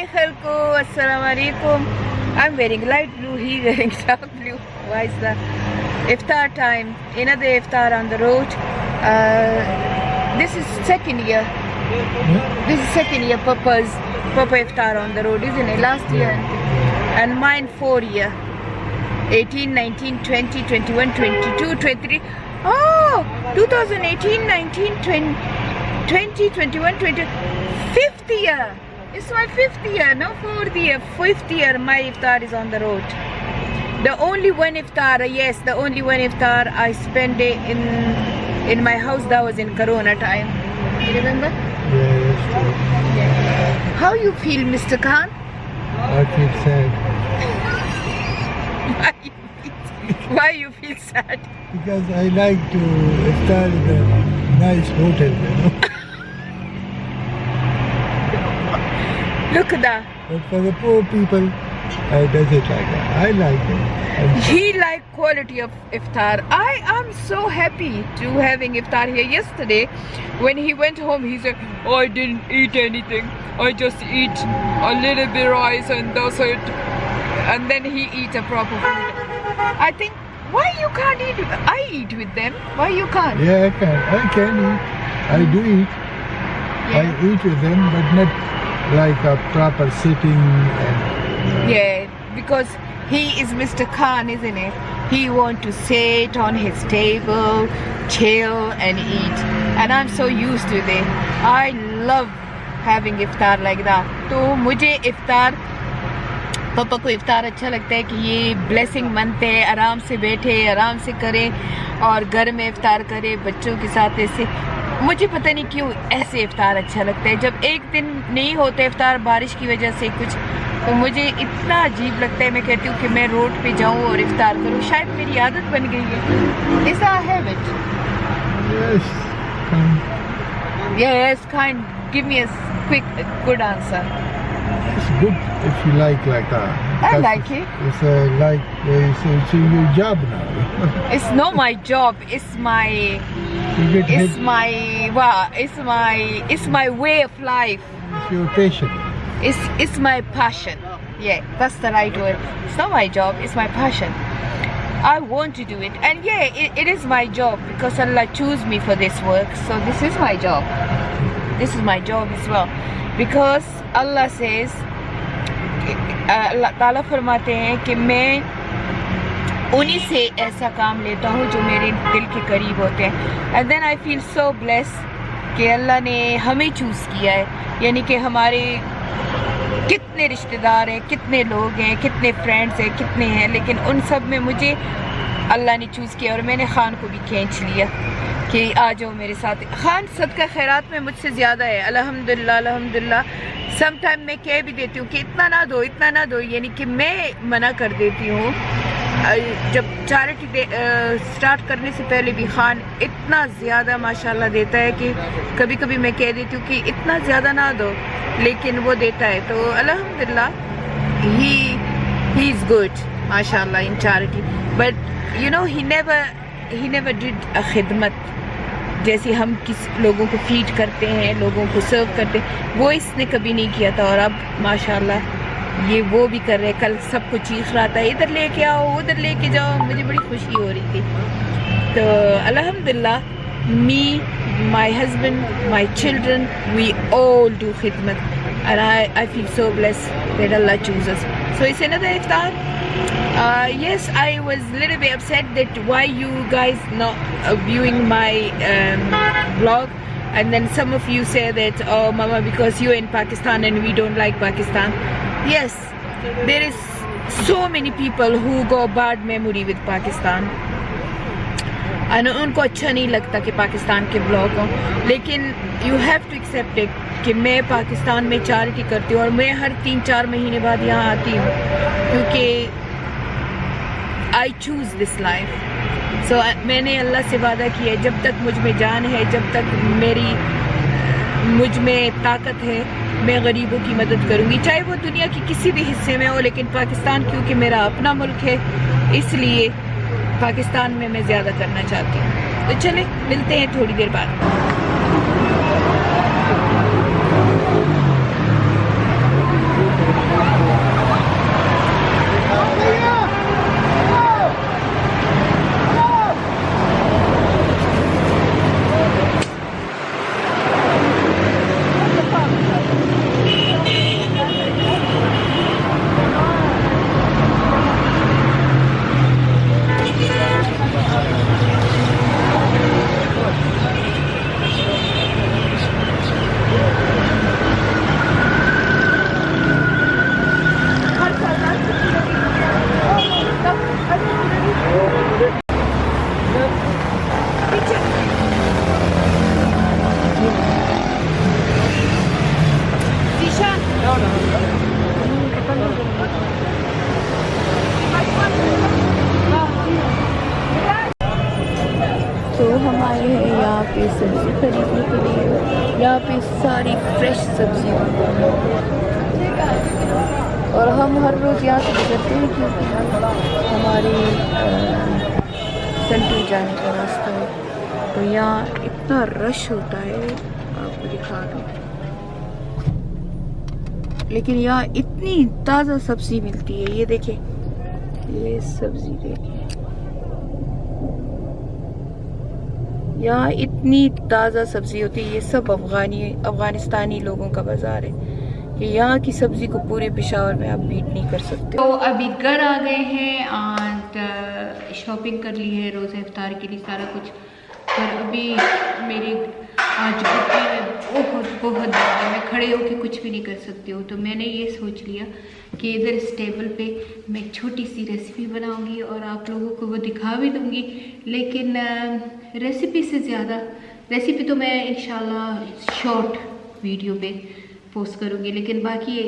Assalamualaikum. I'm wearing light blue, he wearing dark blue. Why is that? Iftar time, another iftar on the road. This is second year. This is second year Papa iftar on the road, isn't it? Last year. And mine 4 year. 18, 19, 20, 21, 22, 23. Oh, 2018, 19, 20, 21, 20. 5th year. It's my 5th year, no 4th year. 5th year my iftar is on the road. The only one iftar, yes, the only one iftar I spent it in my house, that was in Corona time. You remember? Yeah, that's true. Yeah. How you feel, Mr. Khan? I feel sad. Why you feel sad? Because I like to start in a nice hotel, you know. Look at that. But for the poor people, I does it like that. I like it. He like quality of iftar. I am so happy to having iftar here. Yesterday, when he went home, he said, "Oh, I didn't eat anything. I just eat a little bit rice and that's it." And then he eat a proper food. I think, why you can't eat? I eat with them. Why you can't? Yeah, I can eat. I do eat. Yeah. I eat with them, but not like a proper sitting and... Yeah, because he is Mr. Khan, isn't it? He want to sit on his table, chill and eat. And I'm so used to it. I love having iftar like that. तो मुझे iftar, पापा को इफ्तार अच्छा लगता है कि ये blessing मनते हैं, आराम से बैठे, आराम से करें और घर में इफ्तार करें बच्चों के साथ ऐसे. मुझे पता नहीं क्यों ऐसे इफ्तार अच्छा लगता है. जब एक दिन नहीं होता इफ्तार बारिश की वजह से कुछ, तो मुझे इतना अजीब लगता है. मैं कहती हूँ कि मैं रोड पे जाऊँ और इफ्तार करूँ. शायद मेरी आदत बन गई है. Is that a habit? Yes, kind. Yes, kind. Give me a quick, good answer. It's good if you like that. I like it. It's it's your job now. It's not my job. It's my... You get It's my way of life. It's your passion. It's my passion. Yeah, that's the right word. It's not my job, it's my passion. I want to do it. And yeah, it is my job because Allah chose me for this work. So this is my job. This is my job as well. Because Allah says, Allah Ta'ala फरमाते हैं कि मैं उन्हीं से ऐसा काम लेता हूँ जो मेरे दिल के करीब होते हैं. And then I feel so blessed कि अल्लाह ने हमें चूज़ किया है. यानी कि हमारे कितने रिश्तेदार हैं, कितने लोग हैं, कितने फ्रेंड्स हैं, कितने हैं, लेकिन उन सब में मुझे अल्लाह ने चूज़ किया. और मैंने खान को भी खींच लिया कि आ जाओ मेरे साथ. खान सदका खैरात में मुझसे ज़्यादा है. अल्हम्दुलिल्लाह अल्हम्दुलिल्लाह. सम टाइम मैं कह भी देती हूँ कि इतना ना दो, इतना ना दो. यानी कि मैं मना कर देती हूँ. जब चैरिटी स्टार्ट करने से पहले भी खान इतना ज़्यादा माशाल्लाह देता है कि कभी कभी मैं कह देती हूँ कि इतना ज़्यादा ना दो, लेकिन वो देता है. तो अल्हम्दुलिल्लाह he is good माशाल्लाह in charity. But you know he never did a खिदमत जैसे हम किस लोगों को फीड करते हैं, लोगों को सर्व करते हैं, वो इसने कभी नहीं किया था. और अब माशाल्लाह ये वो भी कर रहे. कल सबको चीख रहा था इधर लेके आओ, उधर लेके जाओ. मुझे बड़ी खुशी हो रही थी. तो अल्हम्दुलिल्लाह, me, my husband, my children, we all do khidmat, and I feel so blessed that Allah chooses us. So it's another iftar. Yes, I was a little bit upset that why you guys not viewing my vlog. And then some of you say that, oh mama, because you're in Pakistan and we don't like Pakistan. Yes, there is so many people who go bad memory with Pakistan. and उनको अच्छा नहीं लगता कि पाकिस्तान के blog हों. लेकिन you have to accept it कि मैं पाकिस्तान में चैरिटी करती हूँ और मैं हर 3-4 महीने बाद यहाँ आती हूँ क्योंकि I choose this life. So मैंने अल्लाह से वादा किया है, जब तक मुझ में जान है, जब तक मुझ में ताकत है, मैं गरीबों की मदद करूँगी, चाहे वो दुनिया की किसी भी हिस्से में हो. लेकिन पाकिस्तान क्योंकि मेरा अपना मुल्क है, इसलिए पाकिस्तान में मैं ज़्यादा करना चाहती हूँ. तो चले मिलते हैं थोड़ी देर बाद. खरीदने के लिए। यहाँ पे सारी फ्रेश सब्जी और हम हर रोज़ यहाँ से गुजरते हैं क्योंकि हमारे सेंटर जाने का रास्ता है। तो यहाँ इतना रश होता है, आपको दिखा दूँ। लेकिन यहाँ इतनी ताज़ा सब्जी मिलती है। ये देखें, ये सब्जी देखें, यहाँ इतनी ताज़ा सब्जी होती है। ये सब अफगानिस्तानी लोगों का बाज़ार है कि यहाँ की सब्जी को पूरे पेशावर में आप बीट नहीं कर सकते। तो अभी घर आ गए हैं और शॉपिंग कर ली है रोज़ा इफ्तार के लिए सारा कुछ। पर अभी मेरी आज घुटने में बहुत दर्द है, मैं खड़े होकर कुछ भी नहीं कर सकती हूँ। तो मैंने ये सोच लिया कि इधर इस टेबल पे मैं एक छोटी सी रेसिपी बनाऊंगी और आप लोगों को वो दिखा भी दूंगी। लेकिन रेसिपी से ज़्यादा, रेसिपी तो मैं इंशाल्लाह शॉर्ट वीडियो पे पोस्ट करूँगी, लेकिन बाकी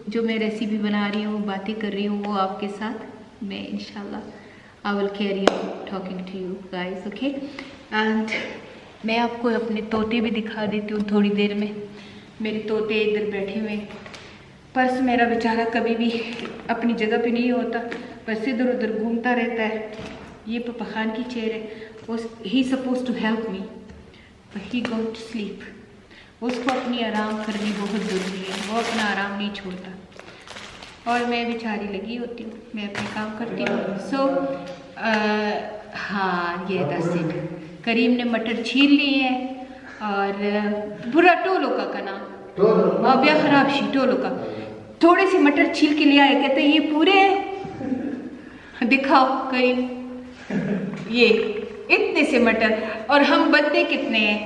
जो मैं रेसिपी बना रही हूँ, बातें कर रही हूँ, वो आपके साथ मैं इंशाल्लाह I will carry on talking to you guys, okay. And मैं आपको अपने तोते भी दिखा देती हूँ थोड़ी देर में। मेरे तोते इधर बैठे हुए हैं। पर्स मेरा बेचारा कभी भी अपनी जगह पे नहीं होता, बस इधर उधर घूमता रहता है। ये पापा खान की चेयर है, he suppose to help me but he got to sleep. उसको अपनी आराम करनी बहुत ज़रूरी है, वो अपना आराम नहीं छोड़ता और मैं बेचारी लगी होती हूँ, मैं अपने काम करती हूँ। सो हाँ, ये दस इट। करीम ने मटर छील लिए हैं और पूरा टोलो का नाम अबिया खराब शी टोलो का थोड़े से मटर छील के लिए आए, कहते ये पूरे हैं, दिखाओ करीम, ये इतने से मटर। और हम बंदे कितने हैं?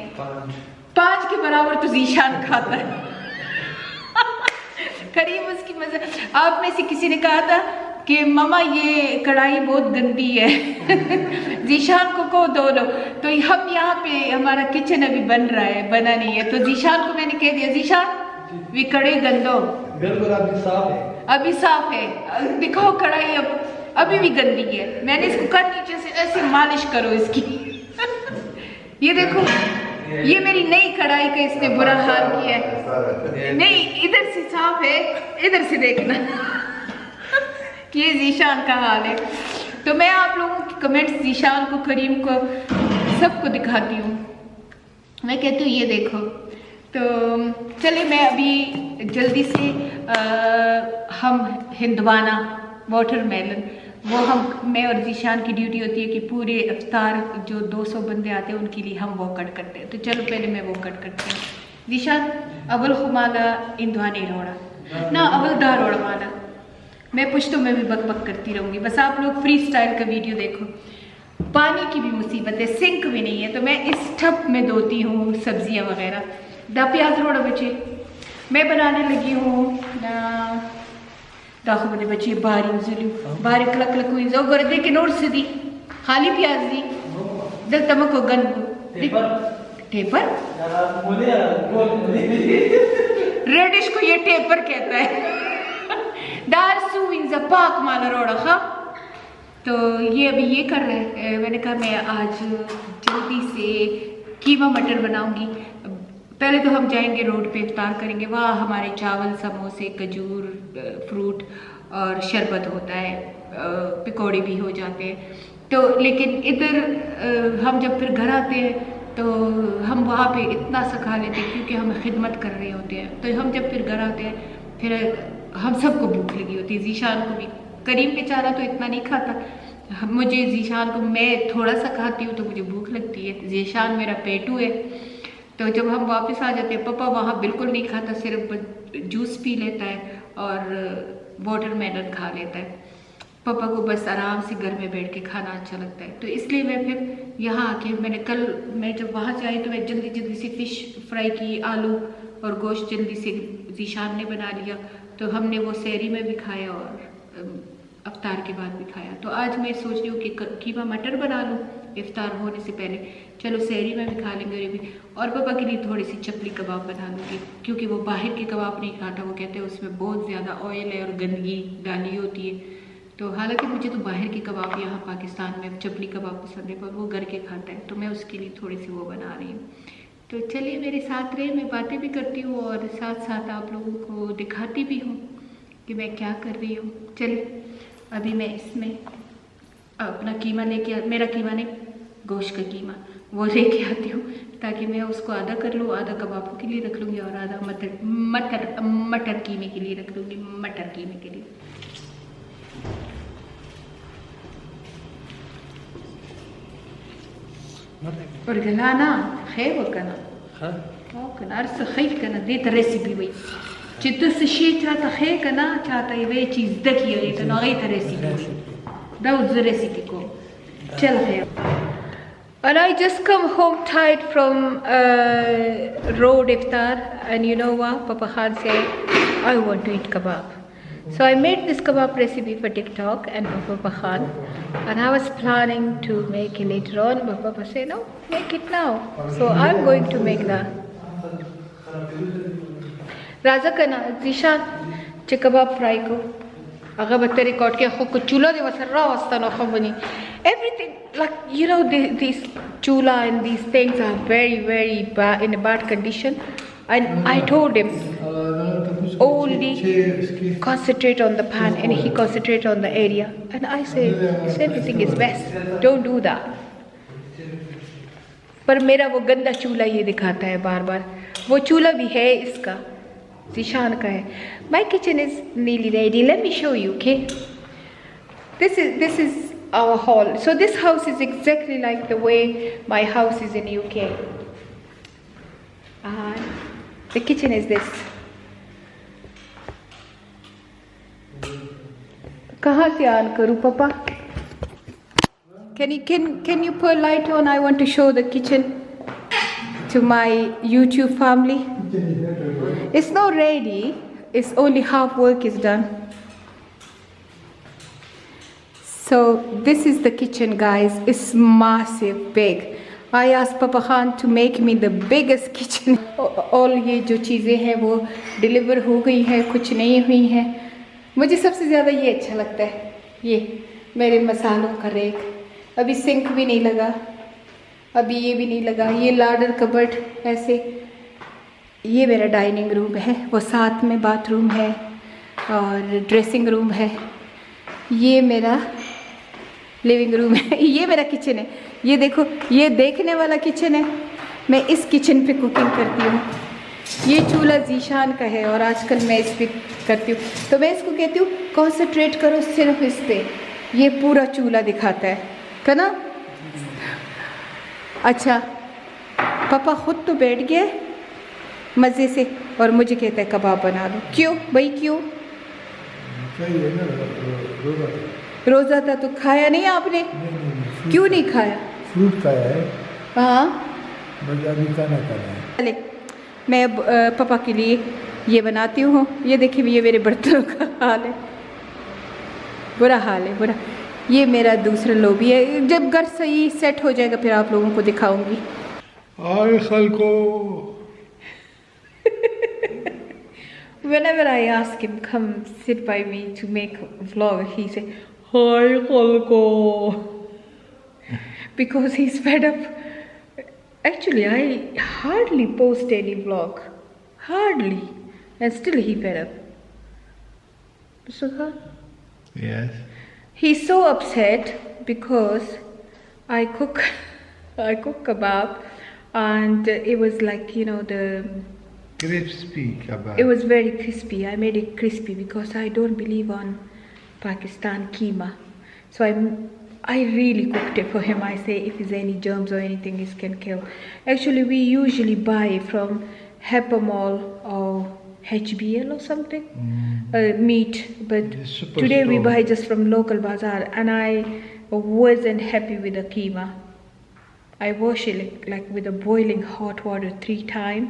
5 के बराबर तो जीशान खाता है। करीम उसकी मजा। आप में से किसी ने कहा था कि मामा ये कढ़ाई बहुत गंदी है जीशान को धो लो। तो हम यहाँ पे हमारा किचन अभी बन रहा है, बना नहीं है, तो जीशान को मैंने कह दिया, जीशान वी कड़े गंदो बिल्कुल अभी साफ है, अभी साफ है, दिखाओ कढ़ाई अब अभी भी गंदी है। मैंने इसको कर नीचे से ऐसे मालिश करो इसकी ये देखो, ये मेरी नई कढ़ाई का इसने बुरा हाल किया है। नहीं, इधर से साफ है, इधर से देखना ये जीशान का हाल है। तो मैं आप लोगों के कमेंट्स जीशान को, करीम को, सबको दिखाती हूँ। मैं कहती हूँ ये देखो। तो चले मैं अभी जल्दी से हम हिंदवाना वाटरमेलन वो मैं और जीशान की ड्यूटी होती है कि पूरे इफ्तार जो 200 बंदे आते हैं उनके लिए हम वो कट करते हैं। तो चलो पहले मैं वो कट करती हूँ। जीशान अवल खुमाला इंदवानी रोड़ा ना अवल दा रोड़ा माला। मैं पुश्तों में भी बक बक करती रहूँगी, बस आप लोग फ्री स्टाइल का वीडियो देखो। पानी की भी मुसीबत है, सिंक भी नहीं है, तो मैं इस टब में धोती हूँ सब्जियाँ वगैरह। दा प्याज रोड़ा बच्चे मैं बनाने लगी हूँ दाखो बने बच्चे बारी कलक कलक हुई जो गर्दे के नोट से दी खाली प्याज दी जल तमको गन टेपर रेडिश को ये टेपर कहता है दार सुविंग पाक माला रोड़ा खा। तो ये अभी ये कर रहे हैं। मैंने कहा मैं आज जल्दी से कीमा मटर बनाऊंगी। पहले तो हम जाएंगे रोड पे इफ्तार करेंगे, वहाँ हमारे चावल, समोसे, खजूर, फ्रूट और शरबत होता है, पकौड़े भी हो जाते हैं। तो लेकिन इधर हम जब फिर घर आते हैं तो हम वहाँ पे इतना सा खा लेते हैं क्योंकि हम खिदमत कर रहे होते हैं। तो हम जब फिर घर आते हैं फिर हम सबको भूख लगी होती है, जीशान को भी। करीम बेचारा तो इतना नहीं खाता, मुझे जीशान को मैं थोड़ा सा खाती हूँ तो मुझे भूख लगती है। जीशान मेरा पेटू है। तो जब हम वापस आ जाते हैं, पापा वहाँ बिल्कुल नहीं खाता, सिर्फ जूस पी लेता है और वाटरमेलन खा लेता है। पापा को बस आराम से घर में बैठ के खाना अच्छा लगता है। तो इसलिए मैं फिर यहाँ आके मैं जब वहाँ से आई तो मैं जल्दी से फ़िश फ्राई की, आलू और गोश्त जल्दी से जीशान ने बना लिया। तो हमने वो सहरी में भी खाया और अफ्तार के बाद भी खाया। तो आज मैं सोच रही हूँ कि कीमा मटर बना लूँ इफ्तार होने से पहले। चलो सहरी में भी खा लेंगे ये भी। और पापा के लिए थोड़ी सी चपली कबाब बना लूँगी क्योंकि वो बाहर के कबाब नहीं खाता। वो कहते हैं उसमें बहुत ज़्यादा ऑयल है और गंदगी डाली होती है। तो हालांकि मुझे तो बाहर के कबाब यहाँ पाकिस्तान में चपली कबाब पसंद है, पर वो घर के खाता है, तो मैं उसके लिए थोड़ी सी वो बना रही हूँ। तो चलिए मेरे साथ रहे, मैं बातें भी करती हूँ और साथ साथ आप लोगों को दिखाती भी हूँ कि मैं क्या कर रही हूँ। चलिए अभी मैं इसमें अपना कीमा लेके, मेरा कीमा नहीं, गोश्त का कीमा वो लेके आती हूँ, ताकि मैं उसको आधा कर लूँ, आधा कबाबों के लिए रख लूँगी और आधा मटर कीमे के लिए रख लूँगी, मटर कीमे के लिए। और गलाना خير وكنا وكنا أرس خير كنا ديت ريسيبي وي جدوس الشيء تاتا خير كنا تاتا يبي چیز دكية ديت نغيت ريسيبي وي داود ريسيبي كو چل خير. And I just come home tired from road iftar, and you know what, Papa Khan said I want to eat kebab. So I made this kebab recipe for TikTok and for Papa Khan, and I was planning to make it later on, but Papa said no, make it now. So I'm going to make that. Raza kana Zishan ch kebab fry ko aga batte record ke khud ko chula de wasarra wastano khabani. Everything, like, you know, these chula and these things are very bad, in a bad condition, and I told him only concentrate on the pan, and he concentrate on the area, and I say everything is best, don't do that. पर मेरा वो गंदा चूल्हा ये दिखाता है बार बार, वो चूल्हा भी है इसका, ज़ीशान का है. My kitchen is nearly ready. Let me show you, okay? This is our hall. So this house is exactly like the way my house is in UK. The kitchen is this. कहाँ से on करूँ पापा? Can you put light on? I want to show the kitchen to my YouTube family. It's not ready. It's only half work is done. So this is the kitchen, guys. It's massive, big. I asked Papa Khan to make me the biggest kitchen. All ये जो चीज़ें हैं वो deliver हो गई हैं, कुछ नहीं हुई हैं. मुझे सबसे ज़्यादा ये अच्छा लगता है, ये मेरे मसालों का रेक. अभी सिंक भी नहीं लगा, अभी ये भी नहीं लगा. ये लार्डर कबर्ड ऐसे. ये मेरा डाइनिंग रूम है, वो साथ में बाथरूम है और ड्रेसिंग रूम है. ये मेरा लिविंग रूम है. ये मेरा किचन है. ये देखो, ये देखने वाला किचन है. मैं इस किचन पे कुकिंग करती हूँ. ये चूल्हा ज़ीशान का है और आजकल मैं इस पे करती हूँ. तो मैं इसको कहती हूँ कॉन्सेंट्रेट करो सिर्फ इस पे. ये पूरा चूल्हा दिखाता है ना. अच्छा, पापा खुद तो बैठ गए मज़े से और मुझे कहता है कबाब बना दो. क्यों भाई, क्यों? रोज़ा था तो खाया नहीं आपने? क्यों नहीं खाया? फ्रूट खाया है. हाँ, अभी खाना खाना है. चले मैं पापा के लिए ये बनाती हूँ. ये देखिए, ये मेरे बर्तनों का हाल है, बुरा हाल है, बुरा. ये मेरा दूसरा लोबी है. जब घर सही सेट हो जाएगा फिर आप लोगों को दिखाऊंगी. और कल को whenever I ask him come sit by me to make a vlog, he say hi Kalko, because he's fed up. Actually, I hardly post any vlog, hardly, and still he fed up. Mr. Khan? yes. He's so upset because I cook kebab, and it was like, you know, the Crispy kebab. it was very crispy. I made it crispy because I don't believe on Pakistan keema. So I really cooked it for him. I say if there's any germs or anything, he can kill. Actually, we usually buy from Mall or HBL or something, meat. But today we buy just from local bazaar, and I wasn't happy with the keema. I wash it like with a boiling hot water 3 times.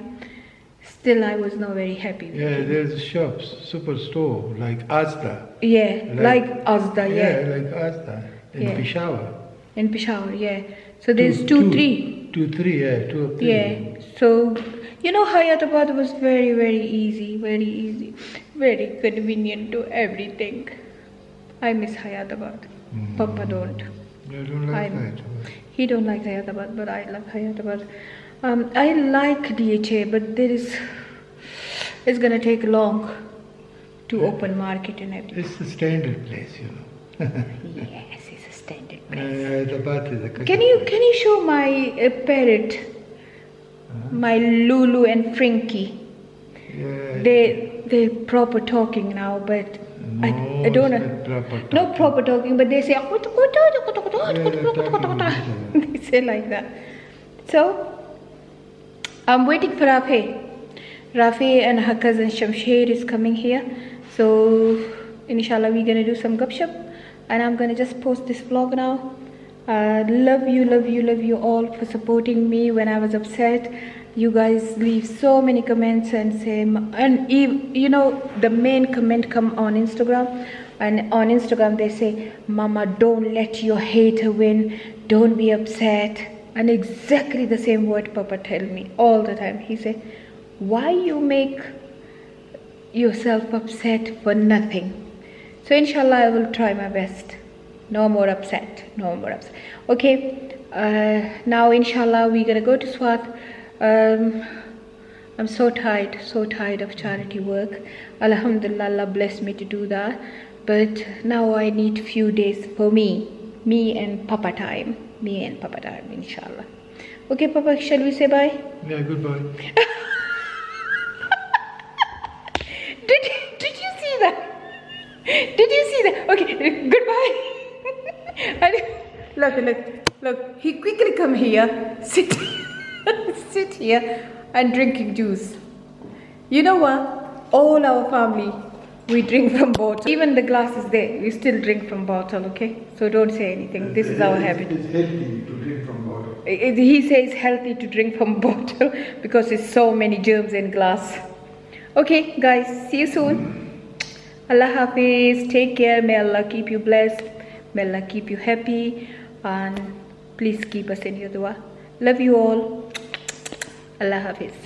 Still, I was not very happy with it. There's shops, superstore like Asda. Yeah, like Asda, yeah. Like Asda in Peshawar. In Peshawar, yeah. So there's 2, 3. 2, 3, yeah, 2 or 3. Yeah. So, you know, Hayatabad was very easy, very convenient to everything. I miss Hayatabad. Papa don't. I don't like Hyderabad. He don't like Hayatabad, but I love Hayatabad. I like DHA, but it's gonna take long to open market and everything. It's a standard place, you know. Yes, it's a standard place. The bath is a Can you show my parrot, my Lulu and Frankie? Yeah. They proper talking now, but I don't know. Not proper talking, but they say they say like that. So I'm waiting for Rafi. Rafi and her cousin Shamsher is coming here. So inshallah we're gonna do some gupshup, and I'm gonna just post this vlog now. Love you all for supporting me when I was upset. You guys leave so many comments and say, and you know, the main comment come on Instagram, and on Instagram they say, Mama, don't let your hater win, don't be upset. And exactly the same word Papa tell me all the time. He say, why you make yourself upset for nothing? So inshallah I will try my best. No more upset, no more upset. Okay, now inshallah we're gonna go to Swat. I'm so tired of charity work. Alhamdulillah, Allah blessed me to do that, but now I need few days for me and Papa time, inshallah. Okay, Papa, shall we say bye? Yeah, goodbye. Did you see that? Did you see that? Okay, goodbye. Look, he quickly come here, sit here and drinking juice. You know what? All our family, we drink from bottle. Even the glass is there, we still drink from bottle, okay? So don't say anything. This is our habit. It's healthy to drink from bottle. He says healthy to drink from bottle because there's so many germs in glass. Okay, guys, see you soon. Allah Hafiz. Take care. May Allah keep you blessed. May Allah keep you happy. And please keep us in your dua. Love you all. Allah Hafiz.